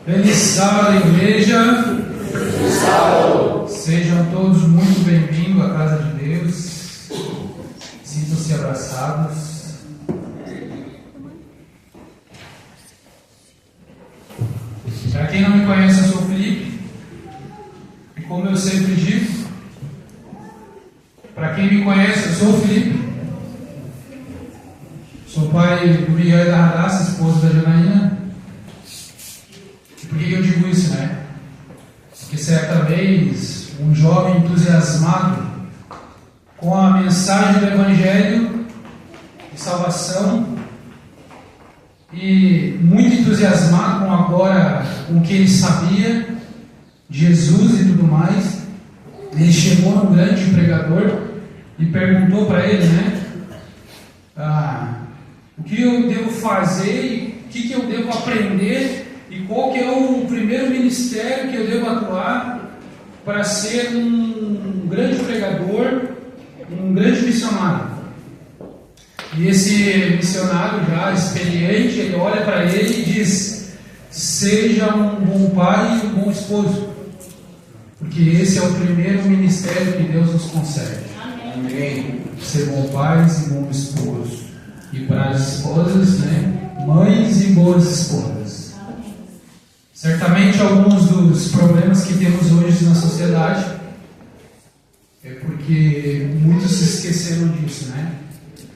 Feliz sábado, igreja. Feliz sábado. Sejam todos muito bem-vindos à casa de Deus. Sintam-se abraçados. Para quem não me conhece, eu sou o Felipe. E como eu sempre digo, para quem me conhece, eu sou o Felipe. Sou pai do Miguel e da Radassa, esposa da Janaína. Por que eu digo isso, né? Porque certa vez, um jovem entusiasmado com a mensagem do Evangelho de salvação e muito entusiasmado com agora com o que ele sabia de Jesus e tudo mais, ele chegou a um grande pregador e perguntou para ele, né? O que eu devo fazer e o que eu devo aprender e qual que é o primeiro ministério que eu devo atuar para ser um grande pregador, um grande missionário. E esse missionário já experiente, ele olha para ele e diz: seja um bom pai e um bom esposo, porque esse é o primeiro ministério que Deus nos concede. Amém. Ser bom pais e bom esposo. E para as esposas, né, mães e boas esposas. Certamente alguns dos problemas que temos hoje na sociedade é porque muitos se esqueceram disso, né?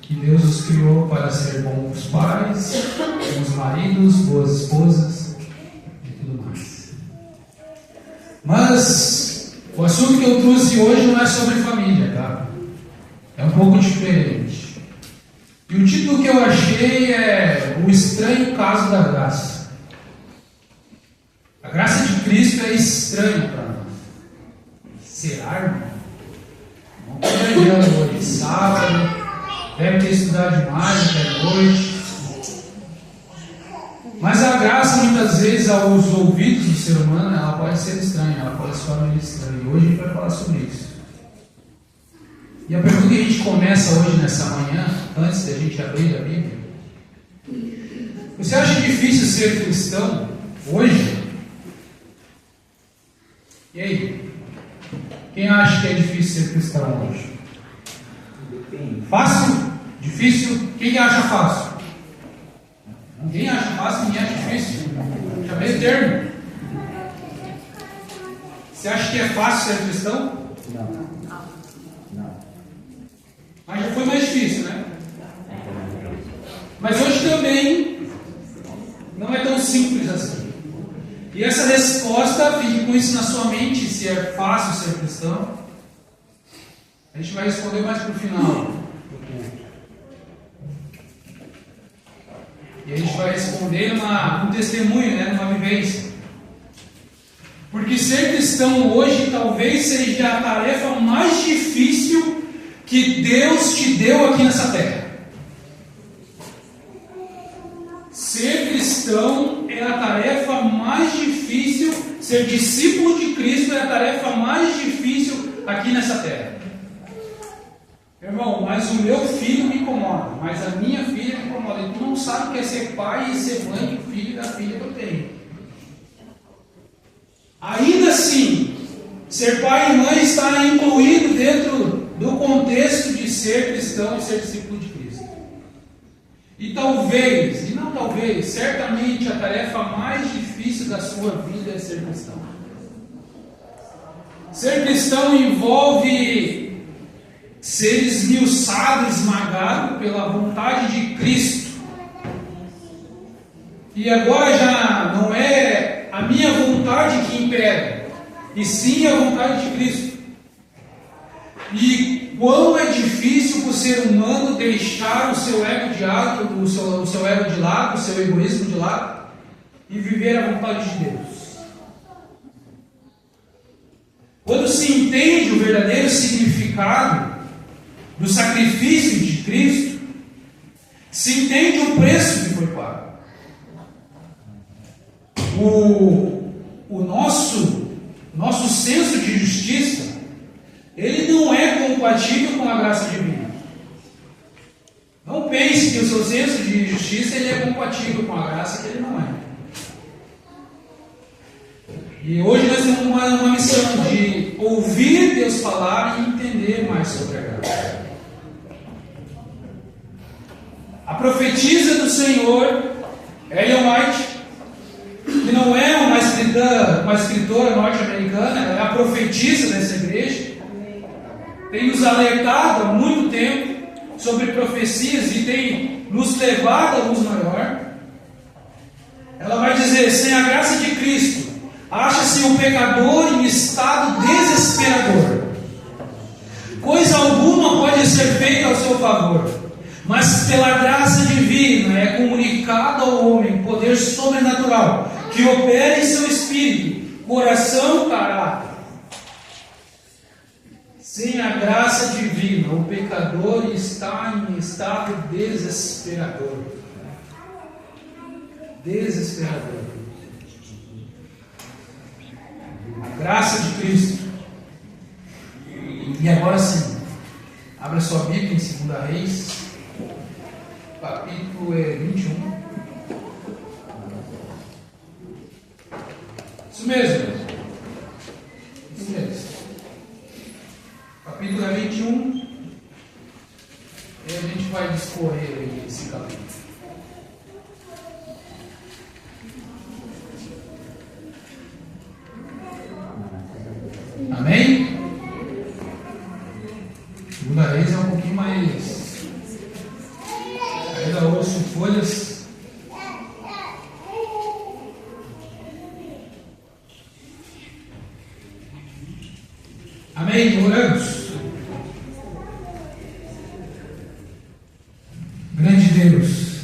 Que Deus os criou para ser bons pais, bons maridos, boas esposas e tudo mais. Mas o assunto que eu trouxe hoje não é sobre família, tá? É um pouco diferente. E o título que eu achei é O Estranho Caso da Graça. A graça de Cristo é estranha para nós. Será, irmão? Vamos aprendendo hoje, sábado, deve ter estudado demais até noite. Mas a graça, muitas vezes, aos ouvidos do ser humano, ela pode ser estranha, ela pode se tornar estranha. E hoje a gente vai falar sobre isso. E a pergunta que a gente começa hoje, nessa manhã, antes da gente abrir a Bíblia: você acha difícil ser cristão hoje? E aí? Quem acha que é difícil ser cristão hoje? Fácil? Difícil? Quem acha fácil? Ninguém acha fácil, ninguém acha difícil. Já meio termo. Você acha que é fácil ser cristão? Não. Mas já foi mais difícil, né? Mas hoje também não é tão simples assim. E essa resposta, fique com isso na sua mente, se é fácil ser cristão. A gente vai responder mais para o final. E a gente vai responder num testemunho, né? Numa vivência. Porque ser cristão hoje talvez seja a tarefa mais difícil que Deus te deu aqui nessa terra. Ser cristão é a tarefa mais difícil, ser discípulo de Cristo é a tarefa mais difícil aqui nessa terra. Irmão, mas o meu filho me incomoda, mas a minha filha me incomoda. E tu não sabe o que é ser pai e ser mãe do filho e da filha que eu tenho. Ainda assim, ser pai e mãe está incluído dentro do contexto de ser cristão e ser discípulo de Cristo. E talvez, e não talvez, certamente a tarefa mais difícil da sua vida é ser cristão. Ser cristão envolve ser esmiuçado, esmagado pela vontade de Cristo. E agora já não é a minha vontade que impera, e sim a vontade de Cristo. E quão é difícil para o ser humano deixar o seu ego de lado, o seu ego de lado, o seu egoísmo de lado, e viver a vontade de Deus. Quando se entende o verdadeiro significado do sacrifício de Cristo, se entende o preço que foi pago. O nosso senso de justiça ele não é compatível com a graça divina. Não pense que o seu senso de justiça ele é compatível com a graça, que ele não é. E hoje nós temos uma missão de ouvir Deus falar e entender mais sobre a graça. A profetisa do Senhor, Ellen White, que não é uma escritora norte-americana, ela é a profetisa dessa igreja, tem nos alertado há muito tempo sobre profecias e tem nos levado à luz maior. Ela vai dizer: sem a graça de Cristo, acha-se um pecador em estado desesperador. Coisa alguma pode ser feita ao seu favor, mas pela graça divina é comunicado ao homem poder sobrenatural que opera em seu espírito, coração, caráter. Sem a graça divina, o pecador está em estado desesperador. Desesperador. A graça de Cristo. E agora sim, abra sua Bíblia em 2 Reis, capítulo 21. Isso mesmo. Isso mesmo. Capítulo 21. E a gente vai discorrer esse capítulo. Amém? 2 Reis é um pouquinho mais. Ainda ouço folhas. Amém? Oramos. Grande Deus,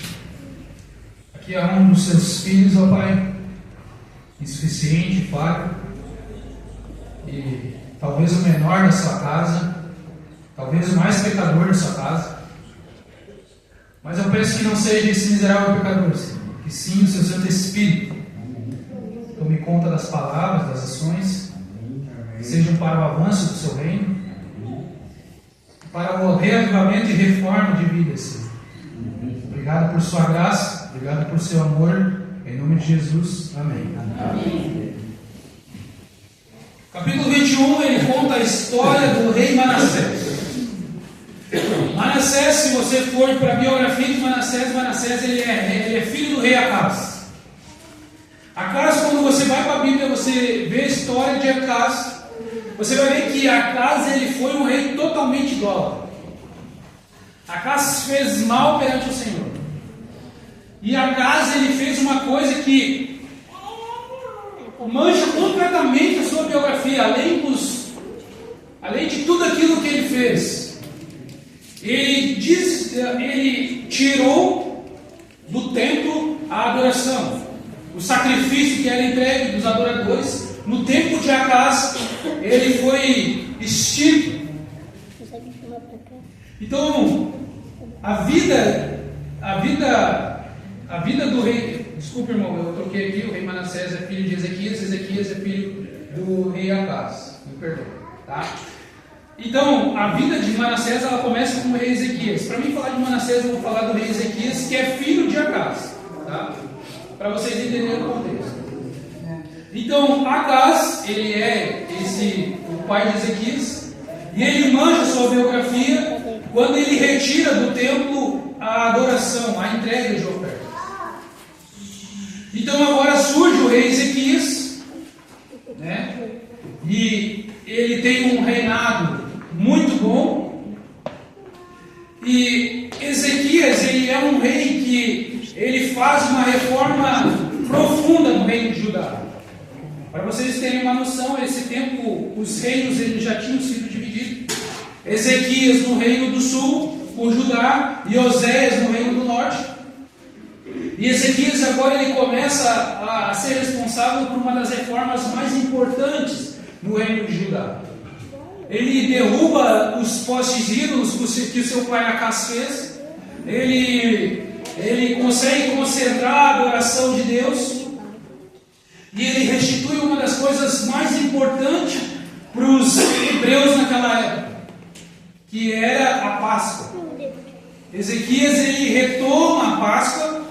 aqui há um dos seus filhos, ó Pai, insuficiente, falho, e talvez o menor da sua casa, talvez o mais pecador da sua casa, mas eu peço que não seja esse miserável pecador, Senhor, que sim o seu Santo Espírito tome conta das palavras, das ações, que sejam para o avanço do seu reino, para o reavivamento e reforma de vida, Senhor. Obrigado por sua graça, obrigado por seu amor, em nome de Jesus, amém. Amém. Capítulo 21, ele conta a história do rei Manassés. Manassés, se você for para a biografia de Manassés ele é filho do rei Acaz. Acaz, quando você vai para a Bíblia, você vê a história de Acaz, você vai ver que Acaz ele foi um rei totalmente idólatra. Acaz fez mal perante o Senhor. E Acaz ele fez uma coisa que mancha completamente a sua biografia, além de tudo aquilo que ele fez. Ele tirou do templo a adoração, o sacrifício que era entregue dos adoradores. No tempo de Acaz, ele foi extinto. Então, a vida do rei, desculpe irmão, eu troquei aqui, o rei Manassés é filho de Ezequias é filho do rei Acaz, me perdoe, tá? Então, a vida de Manassés, ela começa com o rei Ezequias. Para mim falar de Manassés, eu vou falar do rei Ezequias, que é filho de Acaz, tá? Para vocês entenderem o contexto. Então, Acaz, ele é o pai de Ezequias, e ele manja sua biografia quando ele retira do templo a adoração, a entrega de ofertas. Então agora surge o rei Ezequias, né? E ele tem um reinado muito bom. E Ezequias, ele é um rei que ele faz uma reforma profunda no reino de Judá. Para vocês terem uma noção, nesse tempo os reinos eles já tinham sido divididos. Ezequias no reino do sul, com Judá, e Oséias no reino do norte. E Ezequias agora ele começa a ser responsável por uma das reformas mais importantes no reino de Judá. Ele derruba os postes ídolos que o seu pai Acaz fez. Ele consegue concentrar a adoração de Deus. E ele restitui uma das coisas mais importantes para os hebreus naquela época, que era a Páscoa. Ezequias ele retoma a Páscoa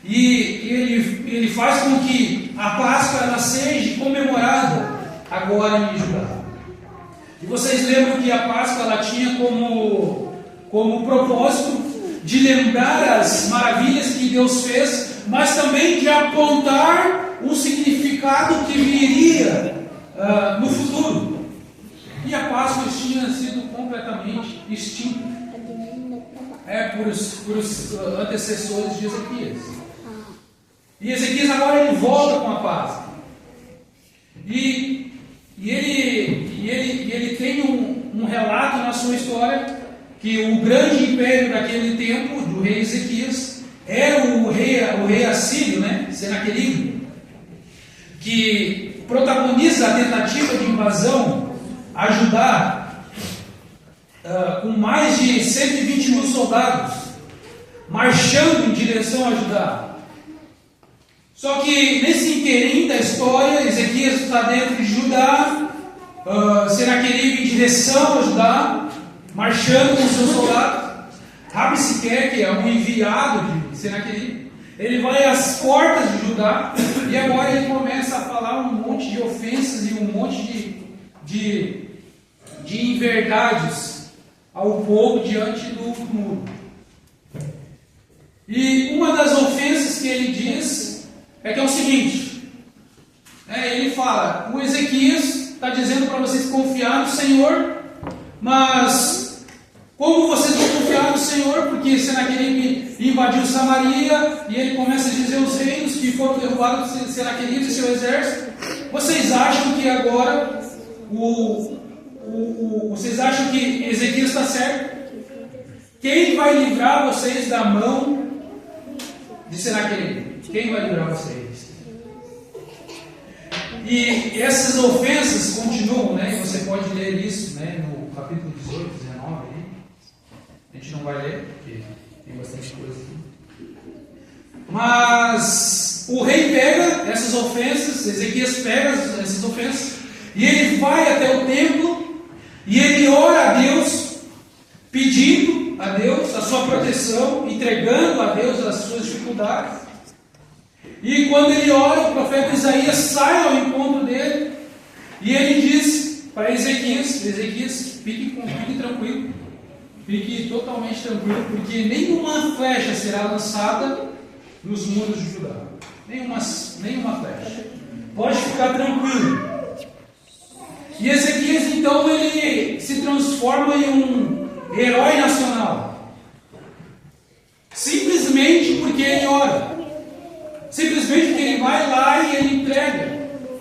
e ele faz com que a Páscoa ela seja comemorada agora em Judá. E vocês lembram que a Páscoa ela tinha como propósito de lembrar as maravilhas que Deus fez, mas também de apontar um significado que viria no futuro. E a Páscoa tinha sido completamente extinta por os antecessores de Ezequias. E Ezequias agora ele volta com a Páscoa. E ele tem um relato na sua história que o grande império daquele tempo, do rei Ezequias, era o rei assírio, né, Senaqueribe, que protagoniza a tentativa de invasão a Judá com mais de 120 mil soldados, marchando em direção a Judá. Só que nesse inteirinho da história, Ezequias está dentro de Judá, Senaqueribe em direção a Judá, marchando com seus soldados. Rabsiquer, que é um enviado de Senaqueribe, ele vai às portas de Judá e agora ele começa a falar um monte de ofensas e um monte de inverdades ao povo diante do muro. E uma das ofensas que ele diz é que é o seguinte, ele fala, o Ezequias está dizendo para vocês confiar no Senhor, mas como vocês vão confiar no Senhor? Porque Senaqueribe invadiu Samaria e ele começa a dizer os reinos que foram derrubados por Senaqueribe e seu exército. Vocês acham que agora vocês acham que Ezequias está certo? Quem vai livrar vocês da mão de Senaqueribe? Quem vai livrar vocês? E essas ofensas continuam, né? Você pode ler isso, né? No capítulo 18, 19. Aí. A gente não vai ler, porque tem bastante coisa aqui. Mas o rei pega essas ofensas, Ezequias pega essas ofensas, e ele vai até o templo, e ele ora a Deus, pedindo a Deus a sua proteção, entregando a Deus as suas dificuldades. E quando ele ora, o profeta Isaías sai ao encontro dele, e ele diz para Ezequias, fique tranquilo, fique totalmente tranquilo, porque nenhuma flecha será lançada nos muros de Judá. Nenhuma flecha. Pode ficar tranquilo. E Ezequias, então, ele se transforma em um herói nacional. Simplesmente porque ele ora. Simplesmente porque ele vai lá e ele entrega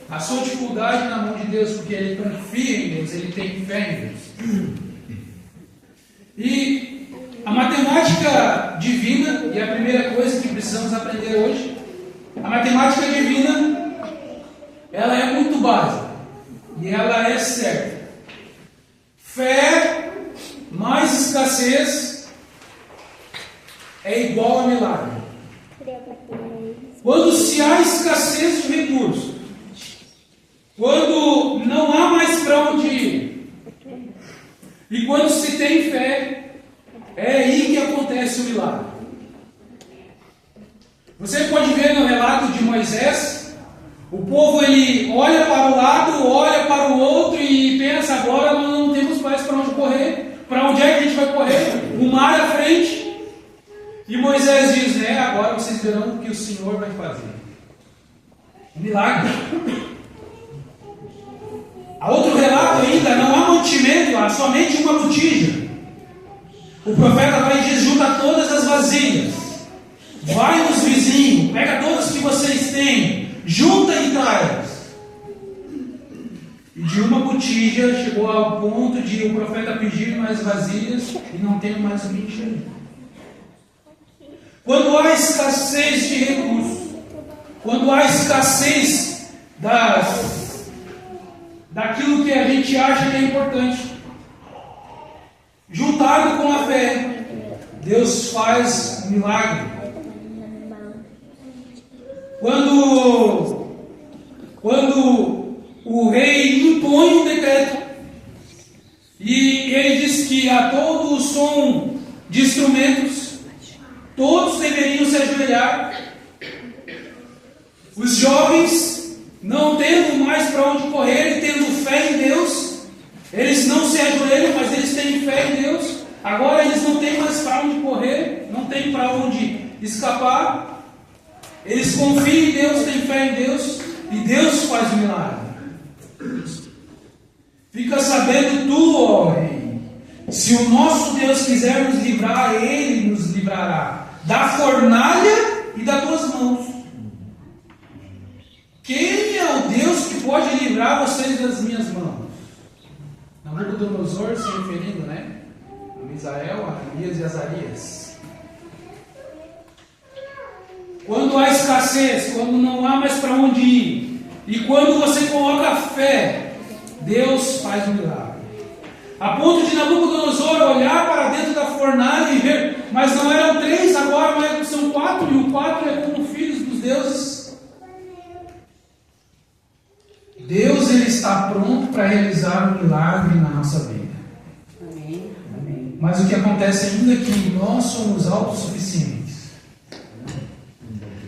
a sua dificuldade na mão de Deus, porque ele confia em Deus, ele tem fé em Deus. E a matemática divina, e a primeira coisa que precisamos aprender hoje, a matemática divina, ela é muito básica, e ela é certa. Fé mais escassez é igual a milagre. Quando se há escassez de recursos, quando não há mais para onde ir, e quando se tem fé, é aí que acontece o milagre. Você pode ver no relato de Moisés, o povo ele olha para o lado, olha para o outro e pensa, agora nós não temos mais para onde correr. Para onde é que a gente vai correr? O mar à frente. E Moisés diz, agora vocês verão o que o Senhor vai fazer. Um milagre. Há outro relato ainda, não há mantimento, há somente uma botija. O profeta vai e diz, junta todas as vasilhas. Vai nos vizinhos, pega todas que vocês têm, junta e traz. E de uma botija chegou ao ponto de o profeta pedir mais vasilhas e não ter mais o que encher. Quando há escassez de recursos, quando há escassez daquilo que a gente acha que é importante, juntado com a fé, Deus faz um milagre. Quando o rei impõe um decreto som de instrumentos, todos deveriam se ajoelhar. Os jovens, não tendo mais para onde correr e tendo fé em Deus, eles não se ajoelham, mas eles têm fé em Deus. Agora eles não têm mais para onde correr, não têm para onde escapar. Eles confiam em Deus, têm fé em Deus, e Deus faz o milagre. Fica sabendo tu, ó rei, se o nosso Deus quiser nos livrar, Ele nos livrará da fornalha e das tuas mãos. Quem é o Deus que pode livrar vocês das minhas mãos? Nabucodonosor se referindo, né? A Misael, Ananias e Azarias. Quando há escassez, quando não há mais para onde ir, e quando você coloca fé, Deus faz um milagre. A ponto de Nabucodonosor olhar para dentro da fornalha e ver, mas não eram 3, agora são 4, e o 4 é como filhos dos deuses. Deus, Ele está pronto para realizar um milagre na nossa vida. Amém. Amém. Mas o que acontece ainda é que nós somos autossuficientes.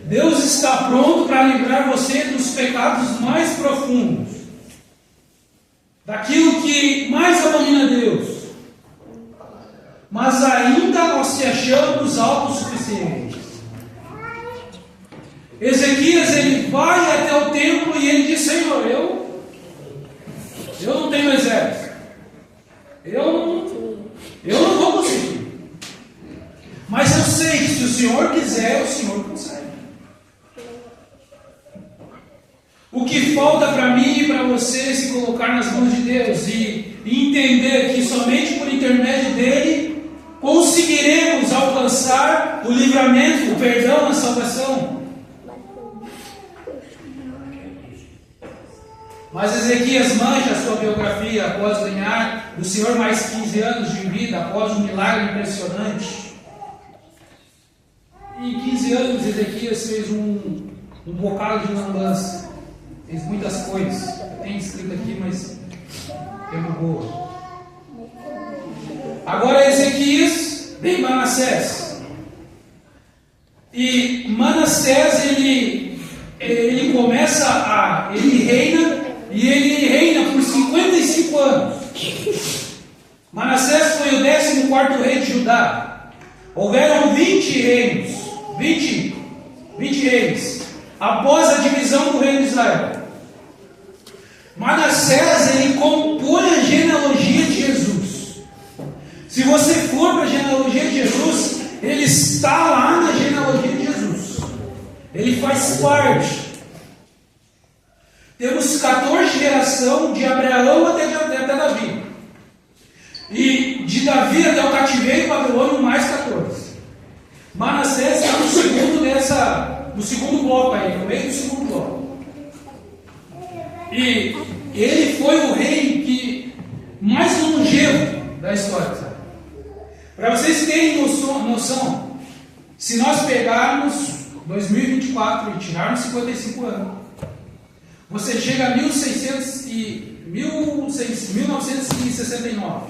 Deus está pronto para livrar você dos pecados mais profundos, daquilo que mais abomina Deus. Mas ainda nós se achamos autossuficientes. Ezequias, ele vai até o templo e ele diz: Senhor, eu não tenho exército, eu não vou conseguir, mas eu sei que se o Senhor quiser, o Senhor consegue. O que falta para mim e para você é se colocar nas mãos de Deus e entender que somente por intermédio dele conseguiremos alcançar o livramento, o perdão, a salvação. Mas Ezequias mancha a sua biografia após ganhar do Senhor mais 15 anos de vida, após um milagre impressionante. Em 15 anos Ezequias fez um bocado de lambança, fez muitas coisas. Eu tenho escrito aqui, mas tempo boa. Agora Ezequias vem Manassés. E Manassés ele começa ele reina. E ele reina por 55 anos. Manassés foi o 14º rei de Judá. Houveram 20 reinos. 20 reis. Após a divisão do reino de Israel. Manassés, ele compõe a genealogia de Jesus. Se você for para a genealogia de Jesus, ele está lá na genealogia de Jesus. Ele faz parte. Temos 14 gerações de Abraão até Davi. E de Davi até o cativeiro babilônio, mais 14. Manassés está no segundo bloco aí, no meio do segundo bloco. E ele foi o rei mais longevo da história. Sabe? Para vocês terem noção, se nós pegarmos 2024 e tirarmos 55 anos, você chega a 1969,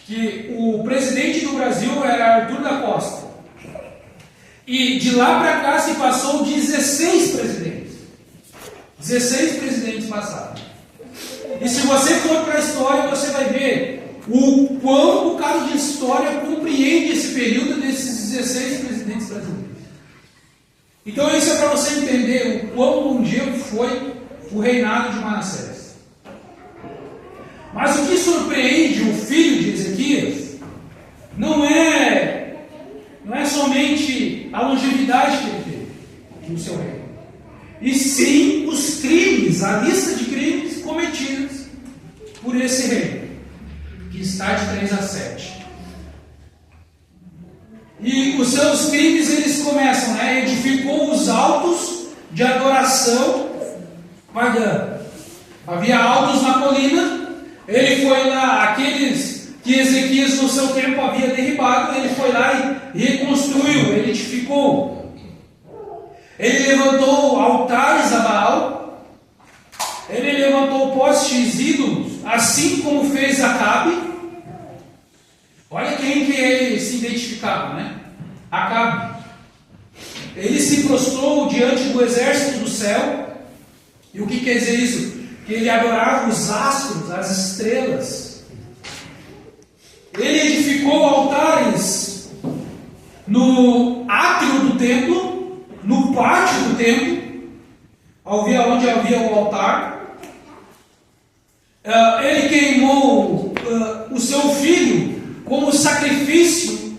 que o presidente do Brasil era Arthur da Costa. E de lá para cá se passou 16 presidentes. 16 presidentes passaram. E se você for para a história, você vai ver o quão bocado de história compreende esse período desses 16 presidentes brasileiros. Então isso é para você entender o quão longevo foi o reinado de Manassés. Mas o que surpreende o filho de Ezequias não é somente a longevidade que ele teve no seu reino, e sim os crimes, a lista de crimes cometidos por esse rei, que está de 3 a 7. E os seus crimes, eles começam, edificou os altos de adoração pagã. Havia altos na colina, ele foi lá, aqueles que Ezequias no seu tempo havia derribado, ele foi lá e reconstruiu, ele edificou. Ele levantou altares a Baal, ele levantou postes ídolos, assim como fez Acabe. Olha quem que ele se identificava, né? Acabe. Ele se prostrou diante do exército do céu. E o que quer dizer isso? Que ele adorava os astros, as estrelas. Ele edificou altares no átrio do templo, no pátio do templo, onde havia o altar. Ele queimou o seu filho como sacrifício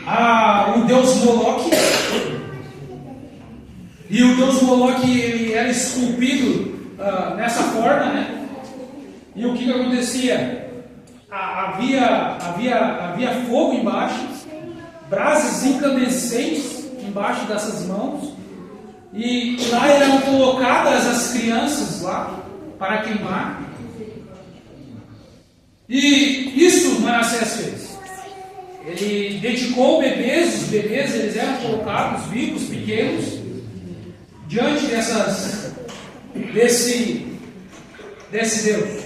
ao deus Moloque. E o deus Moloque ele era esculpido nessa forma, né? E o que acontecia? Havia fogo embaixo, brasas incandescentes embaixo dessas mãos, e lá eram colocadas as crianças lá para queimar. E isso Manassés fez. Ele dedicou bebês, os bebês eles eram colocados vivos, pequenos, diante desse Deus.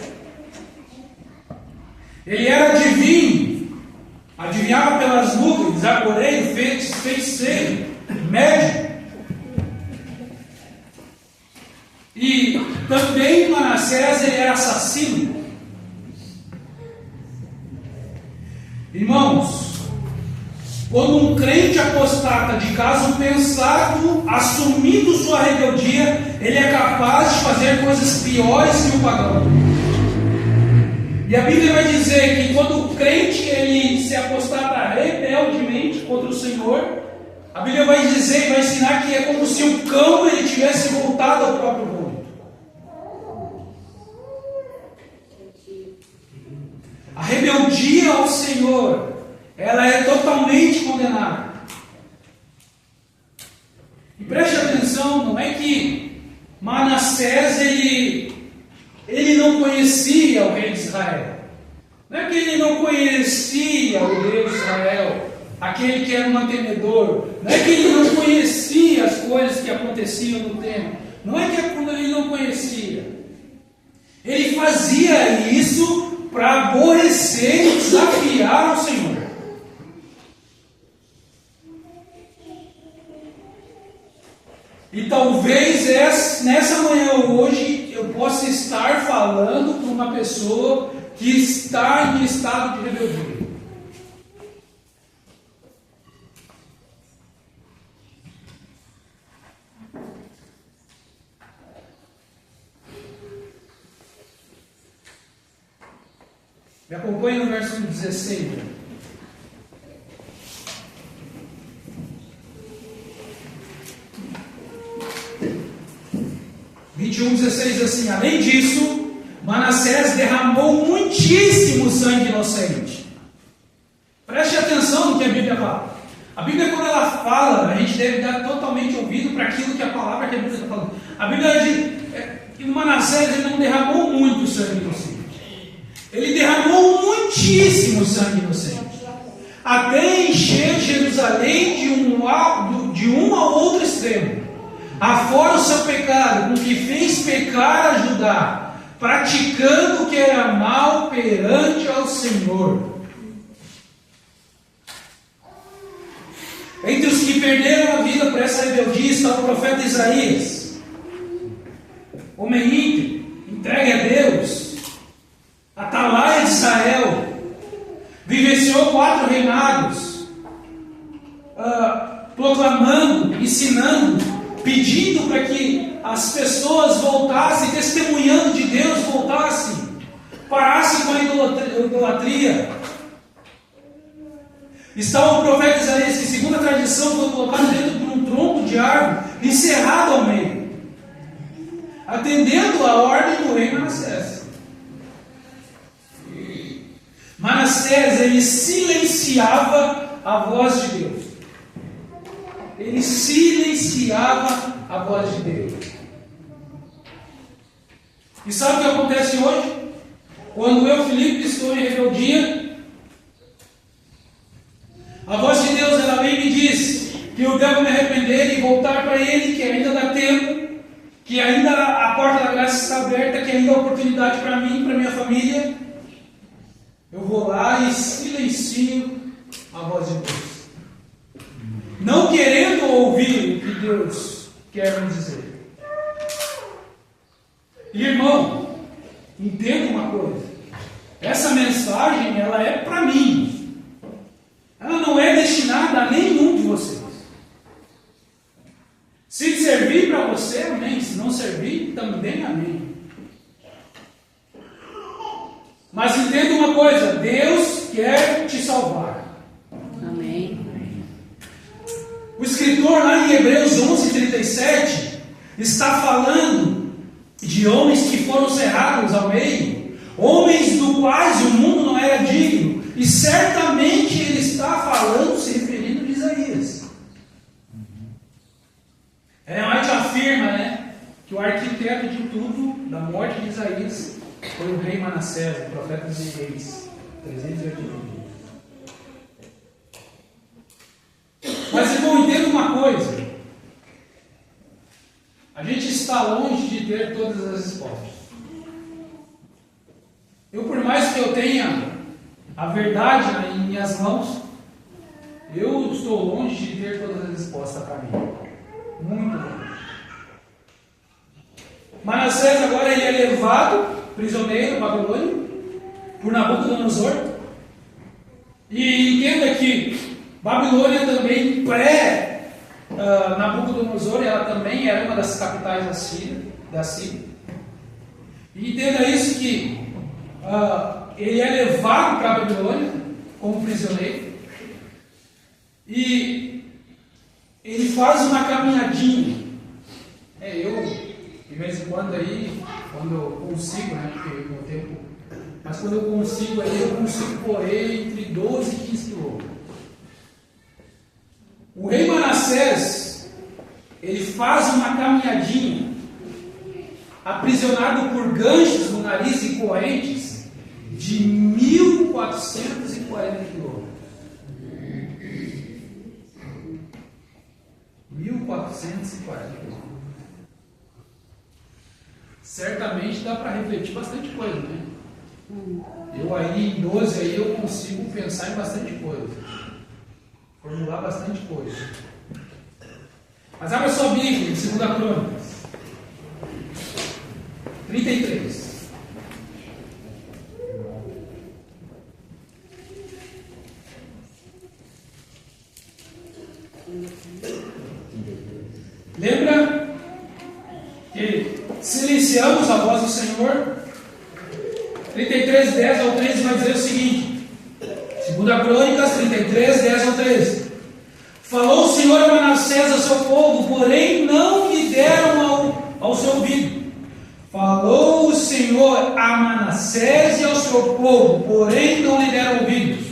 Ele era adivinho, adivinhava pelas nuvens, arvoreiro, feiticeiro, médico. E também Manassés ele era assassino. Irmãos, quando um crente apostata de caso pensado, assumindo sua rebeldia, ele é capaz de fazer coisas piores que o pagão. E a Bíblia vai dizer que quando o crente ele se apostata rebeldemente contra o Senhor, a Bíblia vai dizer e vai ensinar que é como se o cão ele tivesse voltado ao próprio vômito. A rebeldia ao Senhor, ela é totalmente condenada. E preste atenção, não é que Manassés ele não conhecia o rei de Israel. Não é que ele não conhecia o Deus de Israel, aquele que era o mantenedor. Não é que ele não conhecia as coisas que aconteciam no templo. Não é que ele não conhecia. Ele fazia isso para aborrecer e desafiar ao Senhor. E talvez nessa manhã hoje eu possa estar falando com uma pessoa que está em estado de rebeldia. Me acompanhe no verso 16. 21:16 diz assim: além disso, Manassés derramou muitíssimo sangue inocente. Preste atenção no que a Bíblia fala. A Bíblia, quando ela fala, a gente deve dar totalmente ouvido para aquilo que a palavra que a Bíblia está falando. A Bíblia diz que Manassés ele não derramou muito sangue inocente. Ele derramou muitíssimo sangue inocente, até encher Jerusalém de um ao outro extremo. Afora o seu pecado, com que fez pecar a Judá, praticando o que era mal perante ao Senhor. Entre os que perderam a vida por essa rebeldia está o profeta Isaías, homem íntegro, entregue a Deus, atalaia de Israel, vivenciou 4 reinados, proclamando, ensinando, pedindo para que as pessoas voltassem, testemunhando de Deus, voltassem, parassem com a idolatria. Está o profeta Isaías, que segundo a tradição foi colocado dentro de um tronco de árvore, encerrado ao meio, atendendo a ordem do rei Manassés. Manassés, ele silenciava a voz de Deus. Ele silenciava a voz de Deus. E sabe o que acontece hoje? Quando eu, Felipe, estou em rebeldia, a voz de Deus, ela vem e me diz que eu devo me arrepender e voltar para Ele, que ainda dá tempo, que ainda a porta da graça está aberta, que ainda há oportunidade para mim e para minha família. Eu vou lá e silencio silencio a voz de Deus. Não querendo ouvir o que Deus quer nos dizer. Irmão, entenda uma coisa. Essa mensagem, ela é para mim. Ela não é destinada a nenhum de vocês. Se servir para você, amém. Se não servir, também amém. Mas entenda uma coisa, Deus quer te salvar. Amém. O escritor lá em Hebreus 11:37 está falando de homens que foram cerrados ao meio, homens do quais o mundo não era digno, e certamente ele está falando, se referindo a Isaías. Ellen White afirma, né, que o arquiteto de tudo, da morte de Isaías, foi o rei Manassés, o profeta dos reis, 380 dias. Mas, irmão, entenda uma coisa. A gente está longe de ter todas as respostas. Eu, por mais que eu tenha a verdade em minhas mãos, eu estou longe de ter todas as respostas para mim. Muito longe. Manassés agora ele é levado prisioneiro Babilônia por Nabucodonosor. E entenda que Babilônia também Nabucodonosor, ela também era uma das capitais da Síria. E entenda isso que ele é levado para a Babilônia como prisioneiro. E ele faz uma caminhadinha. Eu, de vez em quando aí, quando eu consigo, né, porque o meu tempo, mas quando eu consigo aí, eu consigo correr entre 12 e 15 quilômetros. O rei Manassés, ele faz uma caminhadinha, aprisionado por ganchos no nariz e correntes, de 1.440 quilômetros. 1.440 quilômetros. Certamente dá para refletir bastante coisa, né? Eu aí em 12 aí eu consigo pensar em bastante coisa. Formular bastante coisa. Mas abra sua Bíblia em 2 Crônicas 33. Lembra que silenciamos a voz do Senhor? 33, 10 ao 13 vai dizer o seguinte: 2 Crônicas 33, 10 ao 13. Falou o Senhor a Manassés ao seu povo, porém não lhe deram ao seu ouvido. Falou o Senhor a Manassés e ao seu povo, porém não lhe deram ouvidos.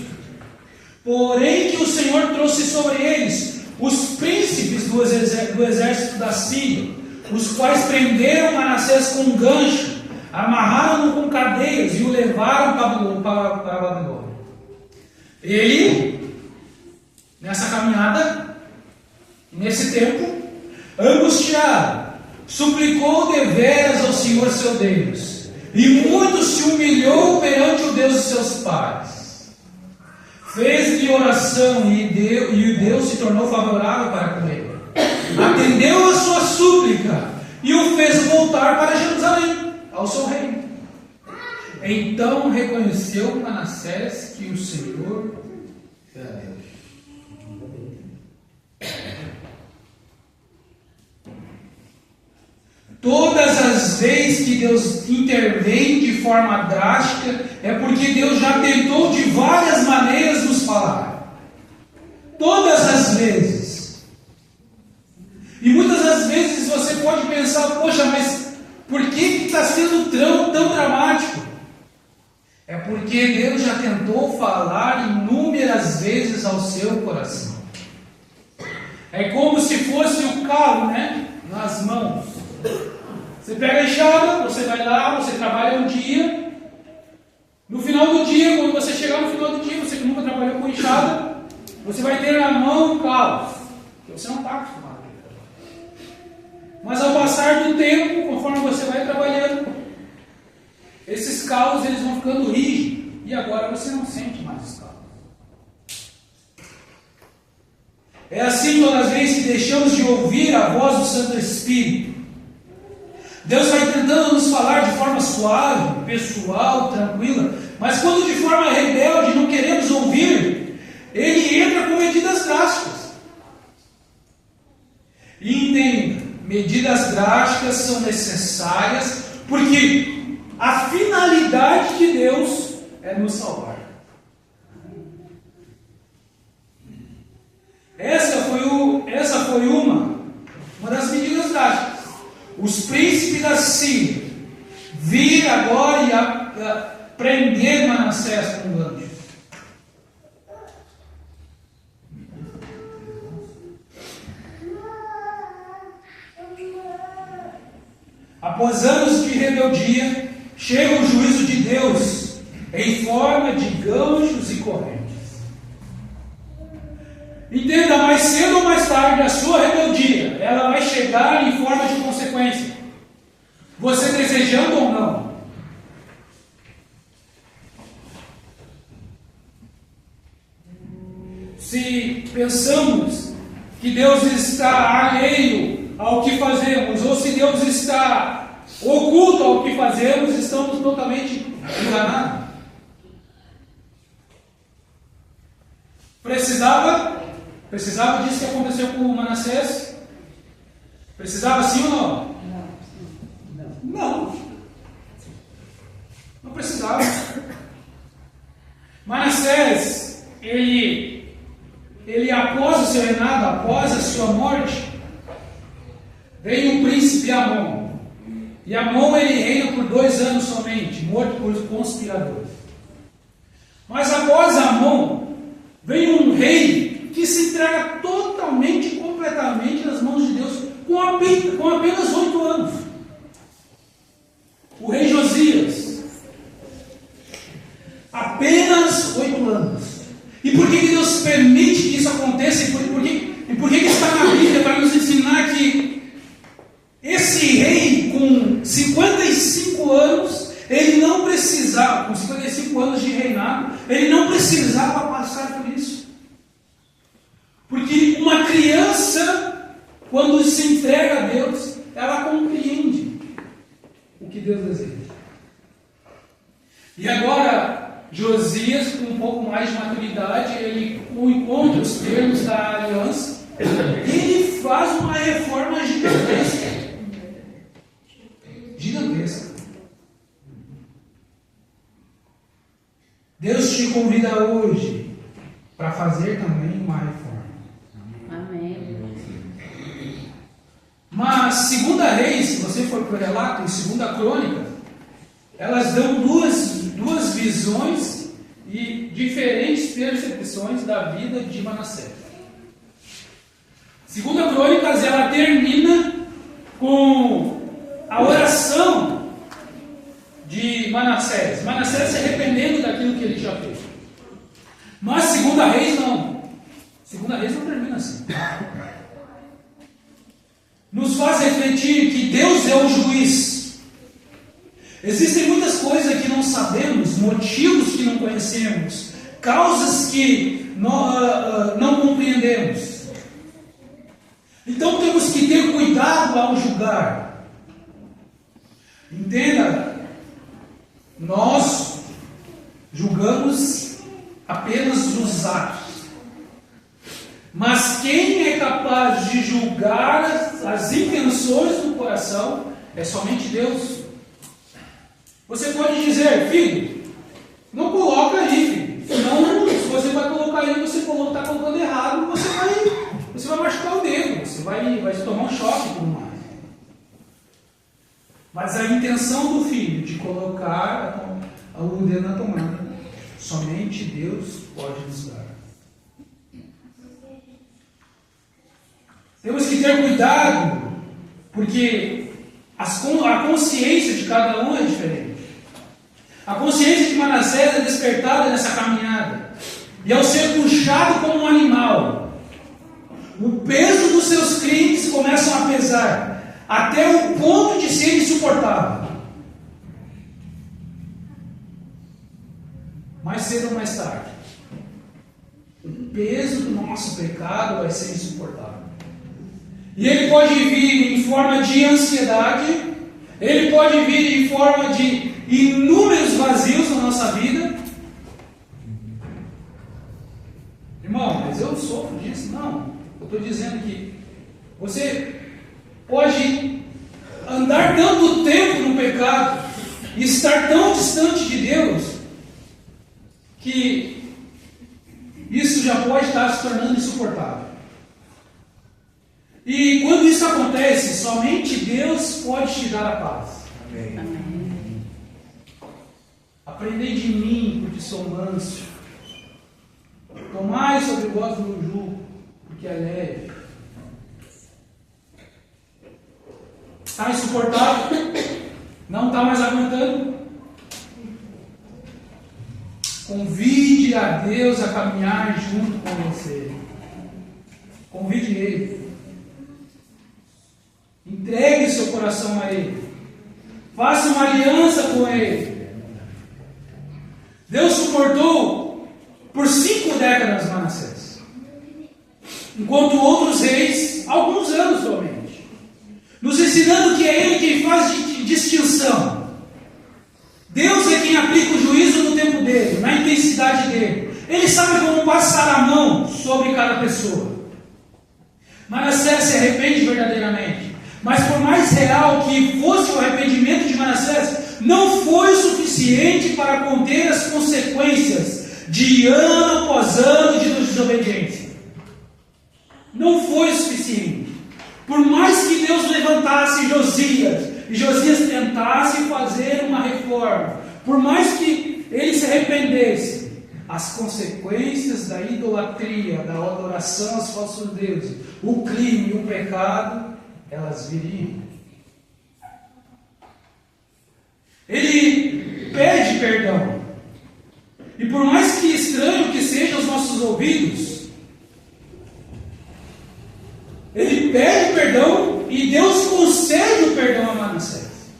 Porém que o Senhor trouxe sobre eles os príncipes do exército da Síria, os quais prenderam Manassés com um gancho, amarraram-no com cadeias e o levaram para a Babilônia. Ele, nessa caminhada, nesse tempo, angustiado, suplicou deveras ao Senhor seu Deus, e muito se humilhou perante o Deus de seus pais. Fez-lhe oração e o Deus se tornou favorável para com ele. Atendeu a sua súplica e o fez voltar para Jerusalém, ao seu reino. Então reconheceu Manassés que o Senhor era Deus. Todas as vezes que Deus intervém de forma drástica, é porque Deus já tentou de várias maneiras nos falar. Todas as vezes. E muitas das vezes você pode pensar, poxa, mas por que está sendo tão dramático? É porque Deus já tentou falar inúmeras vezes ao seu coração. É como se fosse o calo, né, nas mãos. Você pega a enxada, você vai lá, você trabalha um dia. No final do dia, quando você chegar no final do dia, você que nunca trabalhou com enxada, você vai ter na mão um calo, porque você não está acostumado. Mas ao passar do tempo, conforme você vai trabalhando, esses calos eles vão ficando rígidos, e agora você não sente mais os calos. É assim todas as vezes que deixamos de ouvir a voz do Santo Espírito. Deus vai tentando nos falar de forma suave, pessoal, tranquila, mas quando de forma rebelde não queremos ouvir, Ele entra com medidas drásticas. E entenda, medidas drásticas são necessárias porque a finalidade de Deus é nos salvar. Essa foi uma das medidas drásticas. Os príncipes da Síria vir agora e prender Manassés com gancho. Após anos de rebeldia, chega o juízo de Deus em forma de ganchos e correntes. Entenda, mais cedo ou mais tarde, a sua rebeldia, ela vai chegar em forma de consequência. Você desejando ou não. Se pensamos que Deus está alheio ao que fazemos, ou se Deus está oculto ao que fazemos, estamos totalmente enganados. Precisava disso que aconteceu com Manassés? Precisava sim ou não? Não precisava. Manassés, ele após o seu reinado, após a sua morte, veio o príncipe Amon. E Amon ele reina por 2 anos somente, morto por conspiradores. Mas após Amon, veio um rei que se entrega totalmente e completamente nas mãos de Deus, com apenas 8 anos. O rei Josias. Apenas 8 anos. E por que Deus permite que isso aconteça? E por que está na Bíblia para nos ensinar que esse rei, com 55 anos, ele não precisava, com 55 anos de reinado, ele não precisava passar por isso. Porque uma criança, quando se entrega a Deus, ela compreende o que Deus deseja. E agora, Josias, com um pouco mais de maturidade, ele encontra os termos da aliança, ele faz uma reforma gigantesca. Deus te convida hoje para fazer também uma reforma. Amém. Mas segunda Reis, se você for para o relato, em segunda Crônica, elas dão duas visões e diferentes percepções da vida de Manassés. Segunda Crônicas, ela termina com a oração de Manassés. Manassés se arrependendo daquilo que ele já fez. Mas segunda Reis não. Segunda Reis não termina assim. Nos faz refletir que Deus é o juiz. Existem muitas coisas que não sabemos, motivos que não conhecemos, causas que não compreendemos. Então temos que ter cuidado ao julgar. Entenda, nós julgamos apenas os atos. Mas quem é capaz de julgar as intenções do coração é somente Deus. Você pode dizer, filho, não coloca aí, filho. Senão, se você vai colocar aí, você está colocando errado, você vai machucar o dedo, você vai tomar um choque e tudo mais. Mas a intenção do filho de colocar o dedo na tomada, somente Deus pode nos dar. Temos que ter cuidado, porque a consciência de cada um é diferente. A consciência de Manassés é despertada nessa caminhada. E ao ser puxado como um animal, o peso dos seus crimes começam a pesar, até o ponto de ser insuportável. Mais cedo ou mais tarde, peso do nosso pecado vai ser insuportável. E ele pode vir em forma de ansiedade, ele pode vir em forma de inúmeros vazios na nossa vida. Irmão, mas eu sofro disso? Não. Eu estou dizendo que você pode andar tanto tempo no pecado e estar tão distante de Deus que isso já pode estar se tornando insuportável. E quando isso acontece, somente Deus pode te dar a paz. Amém. Aprendei de mim, porque sou manso. Tomai sobre vós o meu jugo, porque é leve. Está insuportável? Não está mais aguentando? Convide a Deus a caminhar junto com você. Convide Ele. Entregue seu coração a Ele. Faça uma aliança com Ele. Deus suportou por 5 décadas Manassés, enquanto outros reis, alguns anos somente, nos ensinando que é Ele quem faz distinção. Deus é quem aplica o juízo no tempo dele, na intensidade dele. Ele sabe como passar a mão sobre cada pessoa. Manassés se arrepende verdadeiramente, mas por mais real que fosse o arrependimento de Manassés, não foi suficiente para conter as consequências de ano após ano de desobediência. Não foi suficiente. Por mais que Deus levantasse Josias, e Josias tentasse fazer uma reforma, por mais que ele se arrependesse, as consequências da idolatria, da adoração aos falsos deuses, o crime e o pecado, elas viriam. Ele pede perdão. E por mais que estranho que sejam os nossos ouvidos, ele pede perdão e Deus concede o perdão a Manassés.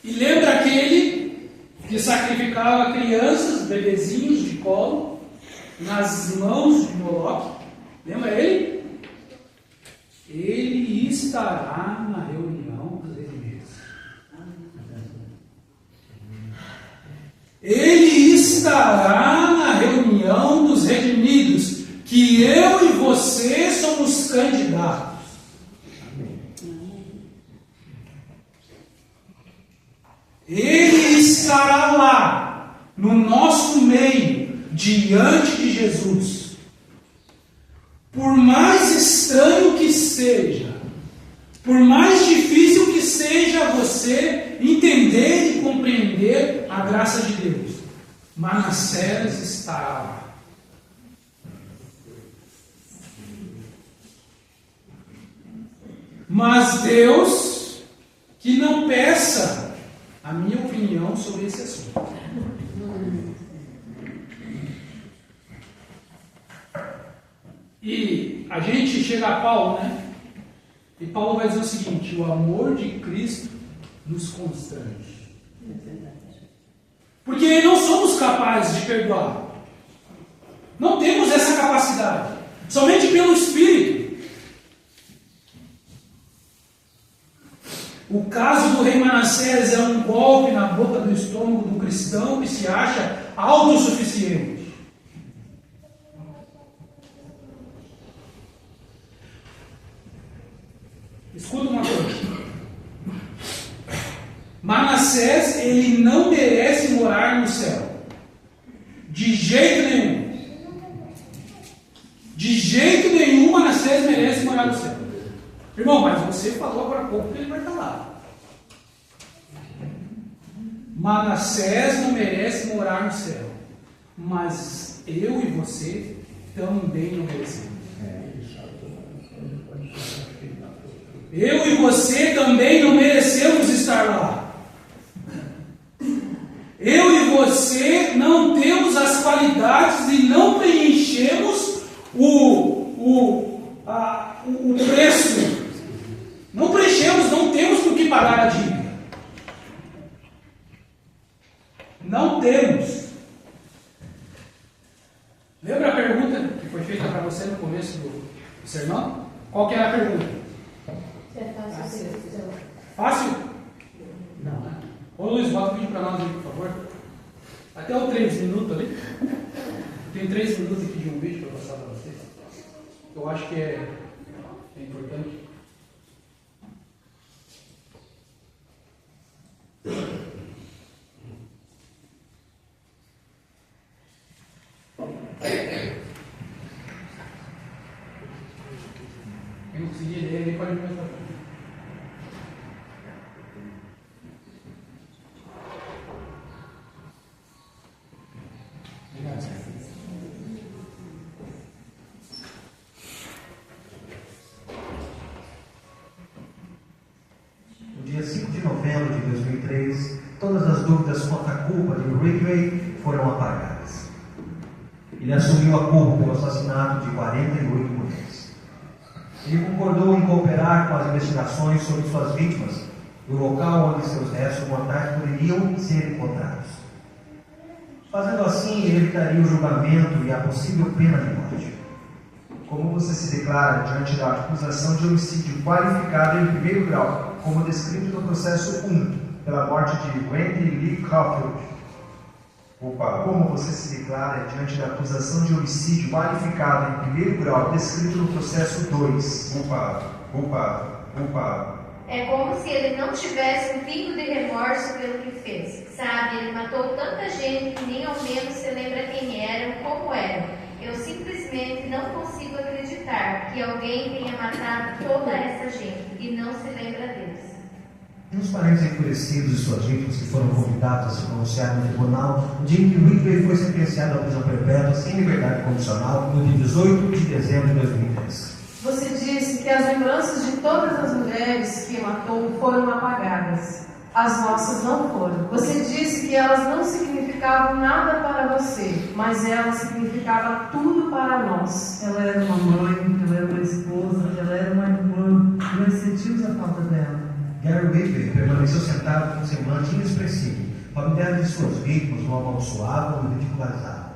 E lembra aquele que sacrificava crianças, bebezinhos de colo, nas mãos de Moloque? Lembra ele? Ele estará na reunião dos redimidos. Ele estará na reunião dos redimidos, que eu e você somos candidatos. Ele estará lá, no nosso meio, diante de Jesus. Por mais estranho que seja, por mais difícil que seja você entender e compreender a graça de Deus, Manassés estará lá. Mas Deus, que não peça a minha opinião sobre esse assunto. E a gente chega a Paulo, né? E Paulo vai dizer o seguinte: o amor de Cristo nos constrange. Porque não somos capazes de perdoar. Não temos essa capacidade. Somente pelo Espírito. O caso do rei Manassés é um golpe na boca do estômago do cristão que se acha autossuficiente. Escuta uma coisa. Manassés, ele não merece morar no céu. De jeito nenhum. De jeito nenhum Manassés merece morar no céu. Irmão, mas você falou agora há pouco que ele vai estar lá. Manassés não merece morar no céu. Mas eu e você também não merecemos. Eu e você também não merecemos estar lá. Eu e você não temos as qualidades e não preenchemos o preço. Não preenchemos, não temos por que pagar a dívida. Não temos. Lembra a pergunta que foi feita para você no começo do sermão? Qual que era a pergunta? Se é fácil. Fácil? Não. Ô Luiz, bota o vídeo para nós aí, por favor. Até o 3 minutos ali. Tem 3 minutos aqui de um vídeo para passar para vocês. Eu acho que é importante. Eu não consegui ler, ele pode me mostrar. No dia 5 de novembro de 2003, todas as dúvidas quanto à culpa de Ridgway foram apagadas. Ele assumiu a culpa pelo assassinato de 48 mulheres. Ele concordou em cooperar com as investigações sobre suas vítimas e o local onde seus restos mortais poderiam ser encontrados. Fazendo assim, ele evitaria o julgamento e a possível pena de morte. Como você se declara diante da acusação de homicídio qualificado em primeiro grau, como descrito no processo 1, pela morte de Wendy Lee Caulfield? Como você se declara diante da acusação de homicídio qualificado em primeiro grau, descrito no processo 2? Culpado. É como se ele não tivesse um pingo de remorso pelo que fez. Sabe, ele matou tanta gente que nem ao menos se lembra quem eram, como eram. Eu simplesmente não consigo acreditar que alguém tenha matado toda essa gente e não se lembra deles. E os parentes enfurecidos de suas vítimas que foram convidados a se pronunciar no tribunal no dia em que Ridgway foi sentenciado à prisão perpétua sem liberdade condicional no dia 18 de dezembro de 2010. Você disse que as lembranças de todas as mulheres que matou foram apagadas. As nossas não foram. Você disse que elas não significavam nada para você, mas elas significavam tudo para nós. Ela era uma mãe, ela era uma esposa, ela era uma irmã. Nós sentimos a falta dela. Gary Ridgway permaneceu sentado com um semblante inexpressivo. Familiares de suas vítimas o amaldiçoavam e ridicularizavam.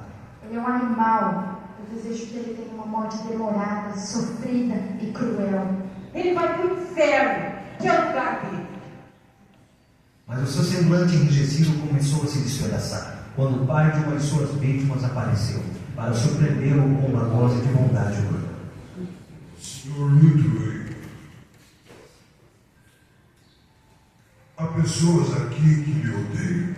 Ele é um animal. Eu desejo que ele tenha uma morte demorada, sofrida e cruel. Ele vai para o inferno, que é o lugar dele. Mas o seu semblante enrijecido começou a se despedaçar, quando o pai de uma de suas vítimas apareceu, para surpreendê-lo com uma dose de bondade humana. Sr. Ridgway, há pessoas aqui que lhe odeiam.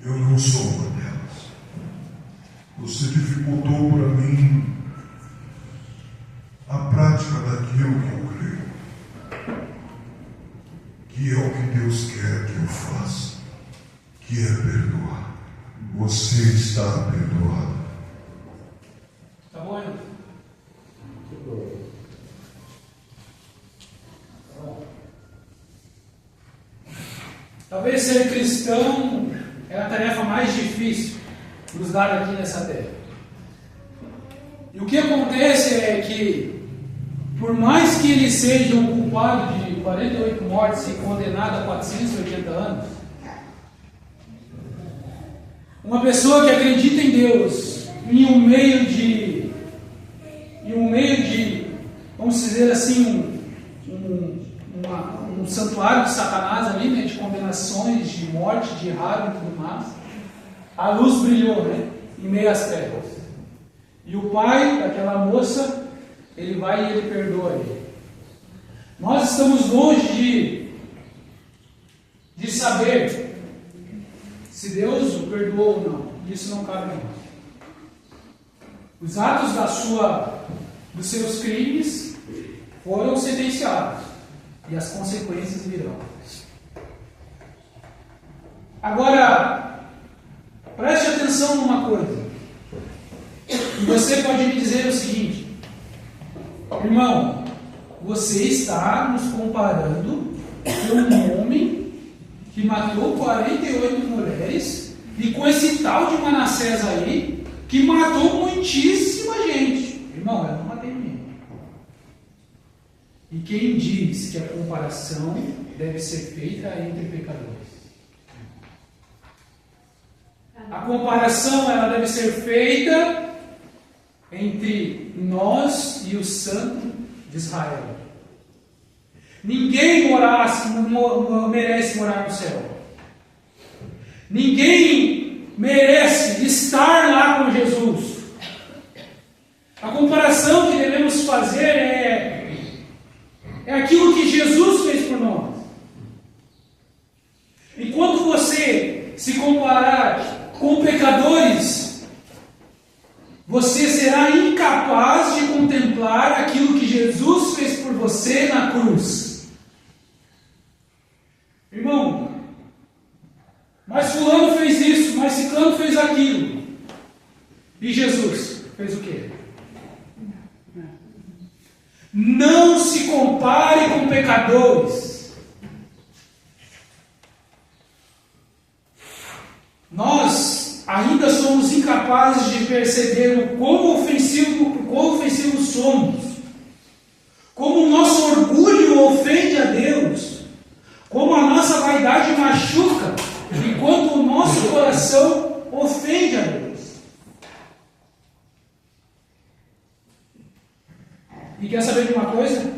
Eu não sou uma delas. Você dificultou para mim a prática daquilo que eu creio, que é o que Deus quer que eu faça, que é perdoar. Você está perdoado. Tá bom, hein? Talvez ser cristão é a tarefa mais difícil nos dar aqui nessa terra. E o que acontece é que, por mais que ele seja um culpado de 48 mortes e condenado a 480 anos, uma pessoa que acredita em Deus em um meio de, vamos dizer assim, um santuário de Satanás ali, né, de condenações, de morte, de raiva e tudo mais, a luz brilhou, né, em meio às trevas. E o pai daquela moça, ele vai e ele perdoa ele. Nós estamos longe de saber se Deus o perdoou ou não. Isso não cabe a nós. Os atos dos seus crimes foram sentenciados e as consequências virão. Agora, preste atenção numa coisa. E você pode me dizer o seguinte: irmão, você está nos comparando com um homem que matou 48 mulheres e com esse tal de Manassés aí, que matou muitíssima gente. Irmão, eu não matei ninguém. E quem diz que a comparação deve ser feita entre pecadores? A comparação ela deve ser feita entre nós e o Santo de Israel. Ninguém merece morar no céu. Ninguém merece estar lá com Jesus. A comparação que devemos fazer é aquilo que Jesus fez por nós. Enquanto você se comparar com pecadores, você será incapaz de contemplar aquilo que Jesus fez por você na cruz. Irmão, mas fulano fez isso, mas ciclano fez aquilo. E Jesus fez o quê? Não se compare com pecadores. Nós ainda somos incapazes de perceber o quão ofensivos somos, como o nosso orgulho ofende a Deus, como a nossa vaidade machuca, enquanto o nosso coração ofende a Deus. E quer saber de uma coisa?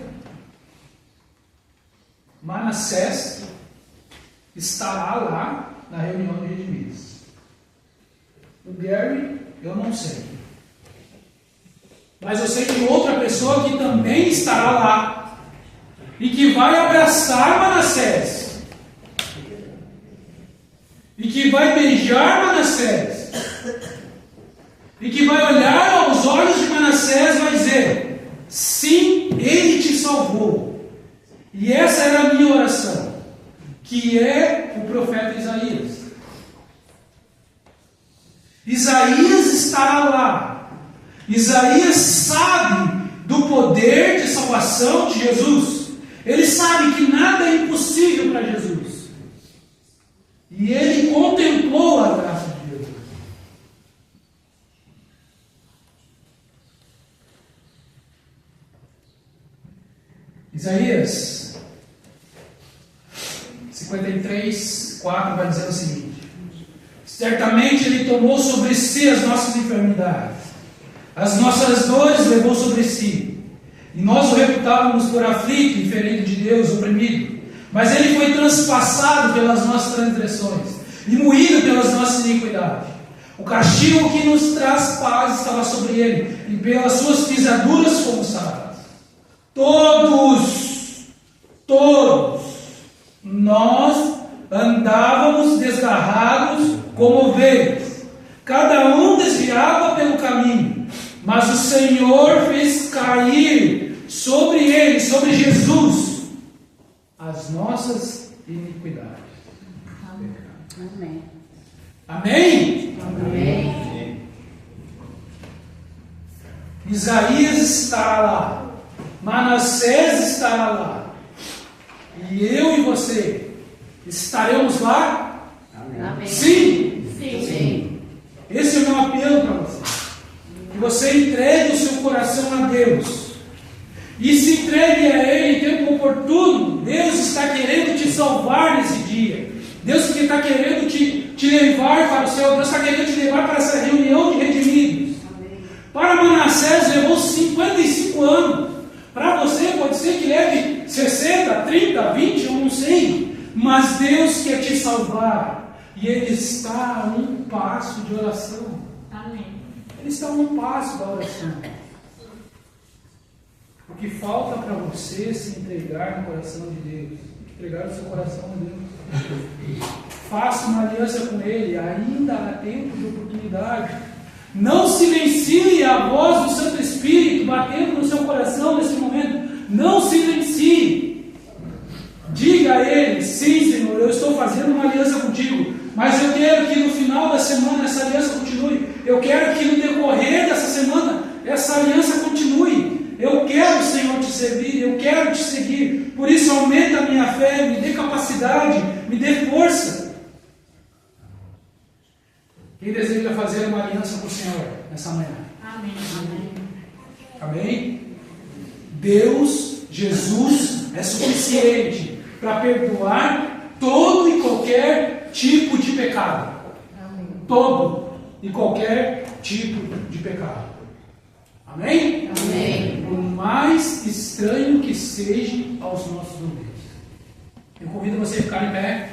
Manassés estará lá na reunião de redimidos. O Gary, eu não sei. Mas eu sei que outra pessoa que também estará lá e que vai abraçar Manassés e que vai beijar Manassés e que vai olhar aos olhos de Manassés e vai dizer: sim, ele te salvou. E essa era a minha oração, que é o profeta Isaías. Isaías estará lá. Isaías sabe do poder de salvação de Jesus. Ele sabe que nada é impossível para Jesus. E ele contemplou a graça de Jesus. Isaías 53:4 vai dizer o seguinte: certamente ele tomou sobre si as nossas enfermidades, as nossas dores levou sobre si, e nós o reputávamos por aflito e ferido de Deus, oprimido. Mas ele foi transpassado pelas nossas transgressões e moído pelas nossas iniquidades. O castigo que nos traz paz estava sobre ele, e pelas suas pisaduras fomos sarados. Todos nós andávamos desgarrados como ovelhas, cada um desviava pelo caminho, mas o Senhor fez cair sobre ele, sobre Jesus, as nossas iniquidades. Amém. Amém? Amém. Isaías estará lá, Manassés estará lá, e eu e você estaremos lá? Amém. Sim? Sim. Esse é o meu apelo para você. Que você entregue o seu coração a Deus. E se entregue a Ele em tempo oportuno. Deus está querendo te salvar nesse dia. Deus está querendo te levar para o céu. Deus está querendo te levar para essa reunião de redimidos. Para Manassés levou 55 anos. Para você pode ser que leve 60, 30, 20, eu não sei. Mas Deus quer te salvar. E Ele está a um passo de oração. Amém. Ele está a um passo da oração. O que falta para você se entregar no coração de Deus? Entregar o seu coração a Deus. Faça uma aliança com Ele. Ainda há tempo de oportunidade. Não silencie a voz do Santo Espírito batendo no seu coração nesse momento. Não silencie. Diga a Ele: sim, Senhor, eu estou fazendo uma aliança contigo, mas eu quero que no final da semana essa aliança continue. Eu quero que no decorrer dessa semana essa aliança continue. Eu quero, Senhor, te servir, eu quero te seguir. Por isso aumenta a minha fé, me dê capacidade, me dê força. Quem deseja fazer uma aliança com o Senhor nessa manhã? Amém. Amém? Deus, Jesus, é suficiente para perdoar todo e qualquer tipo de pecado. todo e qualquer tipo de pecado. Amém? Amém. Por mais estranho que seja aos nossos ouvidos. Eu convido você a ficar em pé.